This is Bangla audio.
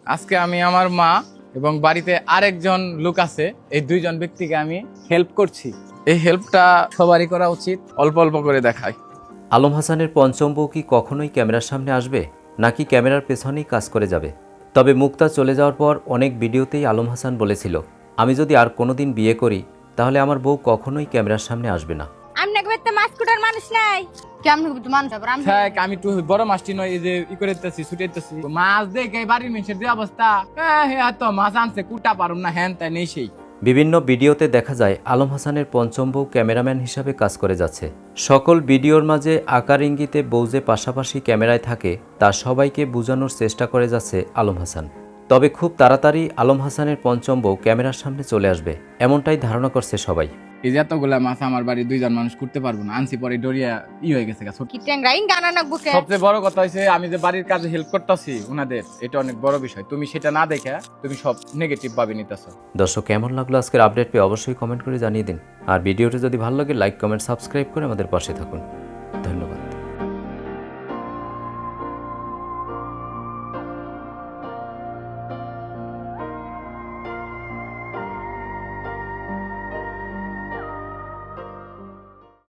আজকে আমি আমার মা এবং বাড়িতে আরেকজন লোক আছে, এই দুইজন ব্যক্তিকে আমি হেল্প করছি। এই হেল্পটা সবারই করা উচিত, অল্প অল্প করে দেখাই। আলম হাসানের পঞ্চম বউ কি কখনোই ক্যামেরার সামনে আসবে, নাকি ক্যামেরার পেছনেই কাজ করে যাবে? তবে মুক্তা চলে যাওয়ার পর অনেক ভিডিওতেই আলম হাসান বলেছিল, আমি যদি আর কোনোদিন বিয়ে করি তাহলে আমার বউ কখনোই ক্যামেরার সামনে আসবে না। আমি নাকি বেতে মাছ কুটার মানুষ নাই, কেমন তো মানুষ আবার আমি থাক, আমি একটু বড় মাছটি নয়, এই যে ই করে দিতেছি, ছুটে দিতেছি মাছ দেখে বাড়ির মানুষের যে অবস্থা, হ্যাঁ তো মাছ আনছে কুটা পারুম না, হ্যান তাই নেই সেই। বিভিন্ন ভিডিওতে দেখা যায় আলম হাসানের পঞ্চম বউ ক্যামেরাম্যান হিসাবে কাজ করে যাচ্ছে। সকল ভিডিওর মাঝে আকার ইঙ্গিতে বউ যে পাশাপাশি ক্যামেরায় থাকে তা সবাইকে বোঝানোর চেষ্টা করে যাচ্ছে আলম হাসান। তবে খুব তাড়াতাড়ি আলম হাসানের পঞ্চম বউ ক্যামেরার সামনে চলে আসবে, এমনটাই ধারণা করছে সবাই। এই যে এতগুলা মাছ আমার বাড়ির দুইজন মানুষ করতে পারবো না, আনছি পরে ডরিয়া হয়ে গেছে গা, ছোট। কি ট্যাংরাইং গানা নাকবো কে? সবচেয়ে বড় কথা হচ্ছে আমি যে বাড়ির কাজে হেল্প করতেছি উনাদের, এটা অনেক বড় বিষয়। তুমি সেটা না দেখে তুমি সব নেগেটিভ ভাবে নিতেছো। দর্শক, কেমন লাগলো আজকের আপডেট পেয়ে অবশ্যই কমেন্ট করে জানিয়ে দিন। আর ভিডিওটি যদি ভালো লাগে লাইক কমেন্ট সাবস্ক্রাইব করে আমাদের পাশে থাকুন।